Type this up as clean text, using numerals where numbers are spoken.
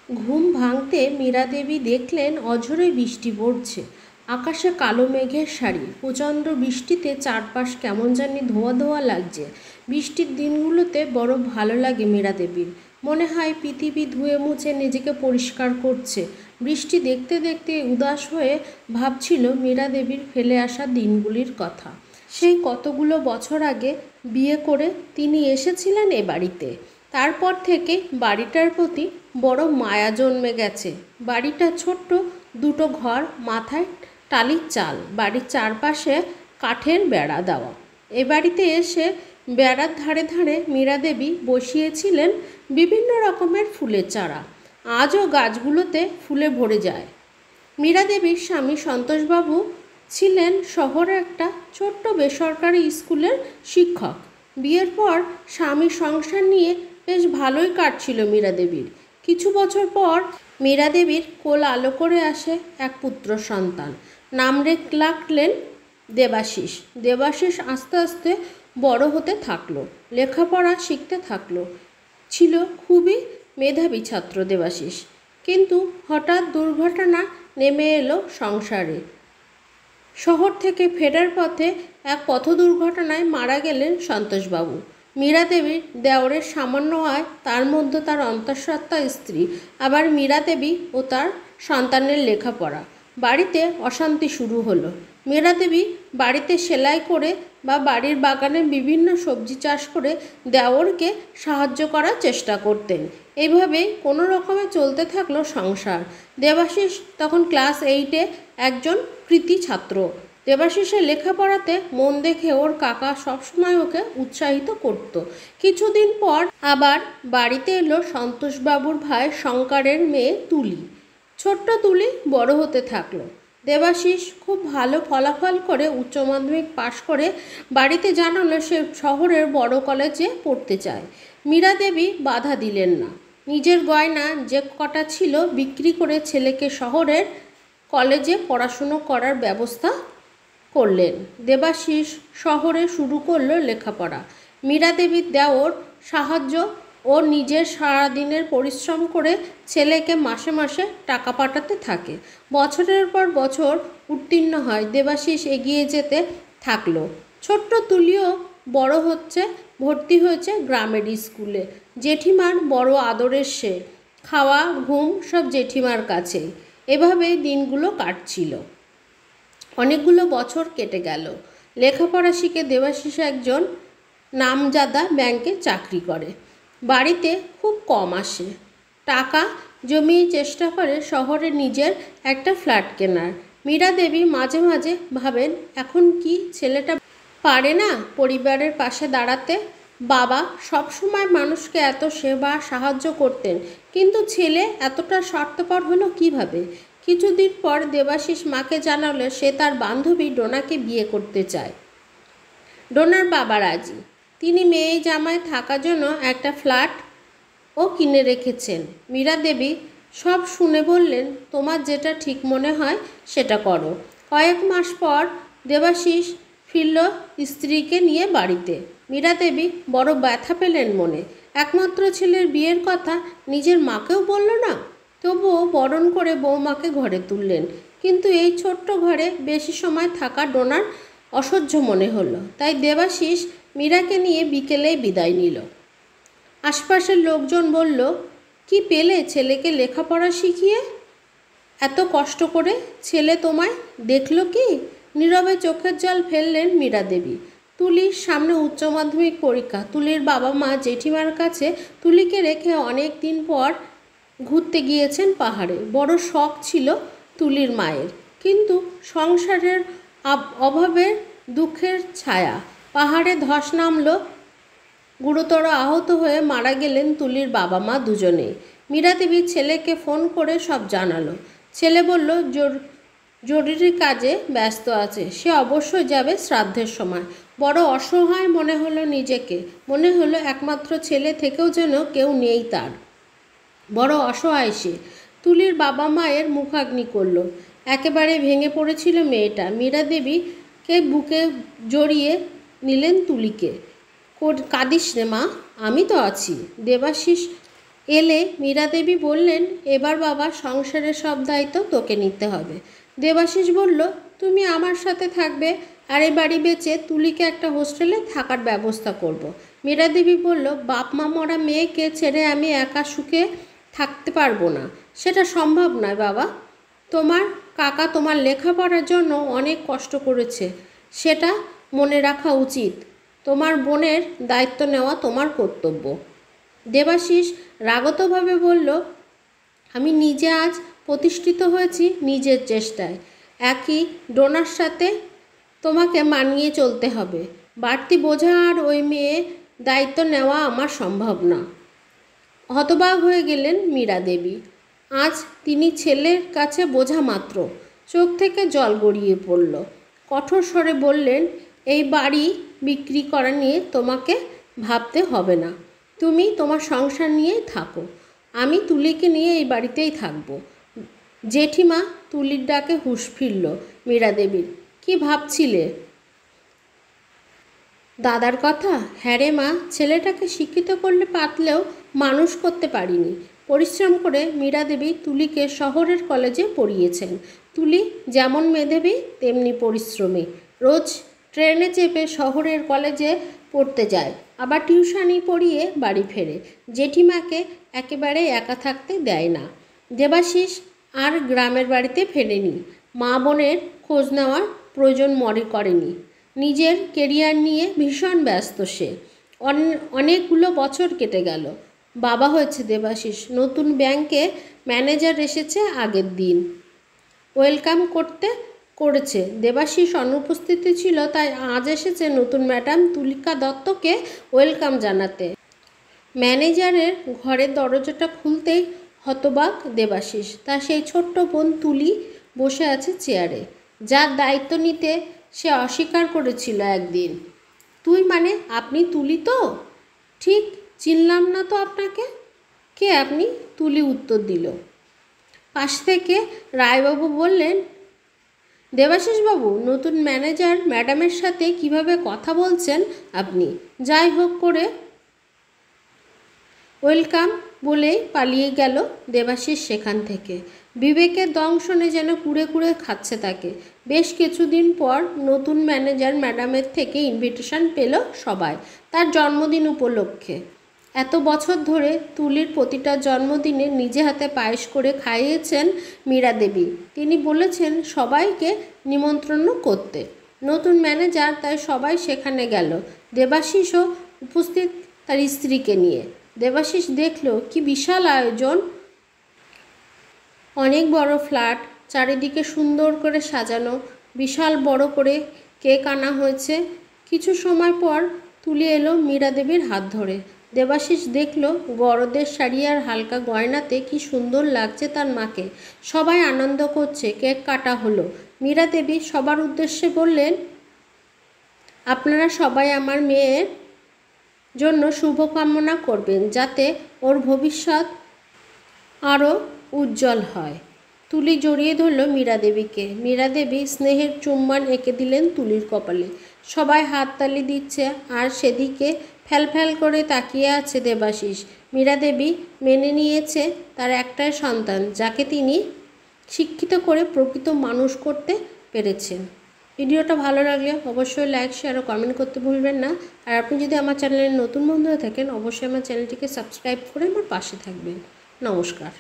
ঘুম ভাঙতে মীরা দেবী দেখলেন অঝোরে বৃষ্টি পড়ছে। আকাশে কালো মেঘের সারি, প্রচণ্ড বৃষ্টিতে চারপাশ কেমন জানি ধোয়া ধোয়া লাগছে। বৃষ্টির দিনগুলোতে বড় ভালো লাগে মীরা দেবীর। মনে হয় পৃথিবী ধুয়ে মুছে নিজেকে পরিষ্কার করছে। বৃষ্টি দেখতে দেখতে উদাস হয়ে ভাবছিল মীরা দেবীর ফেলে আসা দিনগুলির কথা। সেই কতগুলো বছর আগে বিয়ে করে তিনি এসেছিলেন এ বাড়িতে। তারপর থেকে বাড়িটার প্রতি বড় মায়া জন্মে গেছে। বাড়িটা ছোট্ট, দুটো ঘর, মাথায় টালির চাল, বাড়ির চারপাশে কাঠের বেড়া দেওয়া। এ বাড়িতে এসে বেড়ার ধারে ধারে মীরা দেবী বসিয়েছিলেন বিভিন্ন রকমের ফুলের চারা। আজও গাছগুলোতে ফুলে ভরে যায়। মীরা দেবীর স্বামী সন্তোষবাবু ছিলেন শহরে একটা ছোট্ট বেসরকারি স্কুলের শিক্ষক। বিয়ের পর স্বামী সংসার নিয়ে বেশ ভালোই কাটছিল মীরা দেবীর। কিছু বছর পর মীরা দেবীর কোল আলো করে আসে এক পুত্র সন্তান। নাম রাখলেন দেবাশিস। দেবাশিস আস্তে আস্তে বড় হতে থাকলো, লেখাপড়া শিখতে থাকলো। ছিল খুবই মেধাবী ছাত্র দেবাশিস। কিন্তু হঠাৎ দুর্ঘটনা নেমে এলো সংসারে। শহর থেকে ফেরার পথে এক পথ দুর্ঘটনায় মারা গেলেন সন্তোষবাবু। মীরা দেবীর দেওরের সামান্য আয়, তার মধ্যে তার অন্তঃসত্ত্বা স্ত্রী, আবার মীরা দেবী ও তার সন্তানের লেখাপড়া। বাড়িতে অশান্তি শুরু হলো। মীরা দেবী বাড়িতে সেলাই করে বা বাড়ির বাগানে বিভিন্ন সবজি চাষ করে দেওরকে সাহায্য করার চেষ্টা করতেন। এইভাবেই কোনো রকমে চলতে থাকলো সংসার। দেবাশিস তখন ক্লাস 8-এ একজন কৃতী ছাত্র। দেবাশিসের লেখাপড়াতে মন দেখে ওর কাকা সবসময় ওকে উৎসাহিত করত। কিছুদিন পর আবার বাড়িতে এলো সন্তোষবাবুর ভাই শঙ্করের মেয়ে তুলি। ছোট্ট তুলি বড় হতে থাকলো। দেবাশিস খুব ভালো ফলাফল করে উচ্চ মাধ্যমিক পাশ করে বাড়িতে জানালো সে শহরের বড় কলেজে পড়তে চায়। মীরা দেবী বাধা দিলেন না। নিজের গয়না যে কটা ছিল বিক্রি করে ছেলেকে শহরের কলেজে পড়াশুনো করার ব্যবস্থা করলেন। দেবাশিস শহরে শুরু করলো লেখাপড়া। মীরা দেবীর দেওর সাহায্য ও নিজের সারাদিনের পরিশ্রম করে ছেলেকে মাসে মাসে টাকা পাঠাতে থাকে। বছরের পর বছর উত্তীর্ণ হয়। দেবাশিস এগিয়ে যেতে থাকলো। ছোট্ট তুলিও বড় হচ্ছে, ভর্তি হয়েছে গ্রামের স্কুলে। জেঠিমার বড় আদরের সে। খাওয়া ঘুম সব জেঠিমার কাছে। এভাবেই দিনগুলো কাটছিল। অনেকগুলো বছর কেটে গেল। লেখাপড়া শিখে দেবাশিস একজন নামজাদা ব্যাংকে চাকরি করে। বাড়িতে খুব কম আসে। টাকা জমিয়ে চেষ্টা করে শহরে নিজের একটা ফ্ল্যাট কেনার। মীরা দেবী মাঝে মাঝে ভাবেন, এখন কি ছেলেটা পারে না পরিবারের পাশে দাঁড়াতে? বাবা সবসময় মানুষকে এত সেবা সাহায্য করতেন, কিন্তু ছেলে এতটা স্বার্থপর হলো কিভাবে? কিছুদিন পর দেবাশিস মাকে জানালো সে তার বান্ধবী ডোনাকে বিয়ে করতে চায়। ডোনার বাবা রাজি। তিনি মেয়ে জামাই থাকার জন্য একটা ফ্ল্যাট ও কিনে রেখেছেন। মীরা দেবী সব শুনে বললেন, তোমার যেটা ঠিক মনে হয় সেটা করো। কয়েক মাস পর দেবাশিস ফিরল স্ত্রীকে নিয়ে বাড়িতে। মীরা দেবী বড় ব্যথা পেলেন মনে। একমাত্র ছেলের বিয়ের কথা নিজের মাকেও বলল না। তবুও বরণ করে বৌমাকে ঘরে তুললেন। কিন্তু এই ছোট্ট ঘরে বেশি সময় থাকা ডোনার অসহ্য মনে হলো। তাই দেবাশিস মীরাকে নিয়ে বিকেলেই বিদায় নিল। আশপাশের লোকজন বলল, কি পেলে ছেলেকে লেখাপড়া শিখিয়ে? এত কষ্ট করে ছেলে তোমায় দেখল কি? নীরবে চোখের জল ফেললেন মীরা দেবী। তুলির সামনে উচ্চ মাধ্যমিক পরীক্ষা। তুলির বাবা মা জেঠিমার কাছে তুলিকে রেখে অনেক দিন পর ঘুরতে গিয়েছেন পাহাড়ে। বড় শখ ছিল তুলির মায়ের, কিন্তু সংসারের অভাবের দুঃখের ছায়া। পাহাড়ে ধস নামল। গুরুতর আহত হয়ে মারা গেলেন তুলির বাবা মা দুজনেই। মীরা দেবী ছেলেকে ফোন করে সব জানালো। ছেলে বলল জরুরি কাজে ব্যস্ত আছে, সে অবশ্যই যাবে শ্রাদ্ধের সময়। বড় অসহায় মনে হলো নিজেকে। মনে হলো একমাত্র ছেলে থেকেও যেন কেউ নেই তার। বড় অসহায় সে। তুলির বাবা মায়ের মুখাগ্নি করল। একেবারে ভেঙে পড়েছিল মেয়েটা। মীরা দেবীকে বুকে জড়িয়ে নিলেন তুলিকে। কাঁদিস রে মা, আমি তো আছি। দেবাশিস এলে মীরা দেবী বললেন, এবার বাবা সংসারের সব দায়িত্ব তোকে নিতে হবে। দেবাশিস বলল, তুমি আমার সাথে থাকবে আর এই বাড়ি বেচে তুলিকে একটা হোস্টেলে থাকার ব্যবস্থা করব। মীরা দেবী বলল, বাপ মা মরা মেয়েকে ছেড়ে আমি একা সুখে থাকতে পারবো না, সেটা সম্ভব নয় বাবা। তোমার কাকা তোমার লেখাপড়ার জন্য অনেক কষ্ট করেছে, সেটা মনে রাখা উচিত। তোমার বোনের দায়িত্ব নেওয়া তোমার কর্তব্য। দেবাশিস রাগতভাবে বলল, আমি নিজে আজ প্রতিষ্ঠিত হয়েছি নিজের চেষ্টায়, একই ডোনার সাথে তোমাকে মানিয়ে চলতে হবে। বাড়তি বোঝা আর ওই মেয়ে দায়িত্ব নেওয়া আমার সম্ভব না। হতবাক হয়ে গেলেন মীরা দেবী। আজ তিনি ছেলের কাছে বোঝা মাত্র। চোখ থেকে জল গড়িয়ে পড়ল। কঠোর স্বরে বললেন, এই বাড়ি বিক্রি করা নিয়ে তোমাকে ভাবতে হবে না, তুমি তোমার সংসার নিয়েই থাকো, আমি তুলিকে নিয়ে এই বাড়িতেই থাকবো। জেঠিমা তুলির ডাকে হুঁশ ফিরল মীরা দেবীর। কি ভাবছিলে? দাদার কথা? হ্যাঁ রে মা, ছেলেটাকে শিক্ষিত করলে পারলেও মানুষ করতে পারিনি। পরিশ্রম করে মীরা দেবী তুলিকে শহরের কলেজে পড়িয়েছেন। তুলি যেমন মেধাবী তেমনি পরিশ্রমী। রোজ ট্রেনে চেপে শহরের কলেজে পড়তে যায়, আবার টিউশনি পড়িয়ে বাড়ি ফেরে। জেঠিমাকে একেবারে একা থাকতে দেয় না। দেবাশিস আর গ্রামের বাড়িতে ফেরেনি। মা বোনের খোঁজ নেওয়ার প্রয়োজন মনে করেনি। নিজের কেরিয়ার নিয়ে ভীষণ ব্যস্ত সে। অনেকগুলো বছর কেটে গেল। বাবা হয়েছে দেবাশিস। নতুন ব্যাংকে ম্যানেজার এসেছে আগের দিন। ওয়েলকাম করেছে। দেবাশিস অনুপস্থিতি ছিল, তাই আজ এসেছে নতুন ম্যাডাম তুলিকা দত্তকে ওয়েলকাম জানাতে। ম্যানেজারের ঘরের দরজাটা খুলতেই হতবাক দেবাশিস। তার সেই ছোট্ট বোন তুলি বসে আছে চেয়ারে, যার দায়িত্ব নিতে সে অস্বীকার করেছিল একদিন। তুই মানে আপনি তুলি তো? ঠিক চিনলাম না তো আপনাকে। কে আপনি? তুলি উত্তর দিল। পাশ থেকে রায়বাবু বললেন, দেবাশিসবাবু, নতুন ম্যানেজার ম্যাডামের সাথে কিভাবে কথা বলছেন আপনি। যাই হোক করে ওয়েলকাম বলেই পালিয়ে গেল দেবাশিস সেখান থেকে। বিবেকের দংশনে যেন কুড়ে কুড়ে খাচ্ছে তাকে। বেশ কিছুদিন পর নতুন ম্যানেজার ম্যাডামের থেকে ইনভিটেশন পেল সবাই, তার জন্মদিন উপলক্ষে। এত বছর ধরে তুলির প্রতিটা জন্মদিনে নিজে হাতে পায়েস করে খাইয়েছেন মীরা দেবী। তিনি বলেছেন সবাইকে নিমন্ত্রণ করতে। নতুন ম্যানেজার, তাই সবাই সেখানে গেল। দেবাশিসও উপস্থিত তার স্ত্রীকে নিয়ে। দেবাশিস দেখল কি বিশাল আয়োজন। অনেক বড় ফ্ল্যাট, চারিদিকে সুন্দর করে সাজানো, বিশাল বড় করে কেক আনা হয়েছে। কিছু সময় পর তুলে এলো মীরা দেবীর হাত ধরে। দেবাশিস দেখল বড়দের শাড়ি আর হালকা গয়নাতে কি সুন্দর লাগছে তার মাকে। সবাই আনন্দ করছে। কেক কাটা হলো। মীরা দেবী সবার উদ্দেশ্যে বললেন, আপনারা সবাই আমার মেয়ের জন্য শুভকামনা করবেন, যাতে ওর ভবিষ্যৎ আরও উজ্জ্বল হয়। তুলি জড়িয়ে ধরল মীরা দেবীকে। মীরা দেবী স্নেহের চুম্বন এঁকে দিলেন তুলির কপালে। সবাই হাততালি দিচ্ছে, আর সেদিকে ফ্যালফ্যাল করে তাকিয়ে আছে দেবাশিস। মীরা দেবী মেনে নিয়েছে তার একটাই সন্তান, যাকে তিনি শিক্ষিত করে প্রকৃত মানুষ করতে পেরেছেন। ভিডিওটা ভালো লাগলে অবশ্যই লাইক, শেয়ার ও কমেন্ট করতে ভুলবেন না। আর আপনি যদি আমার চ্যানেলে নতুন বন্ধু হয়ে থাকেন, অবশ্যই আমার চ্যানেলটিকে সাবস্ক্রাইব করে আমার পাশে থাকবেন। নমস্কার।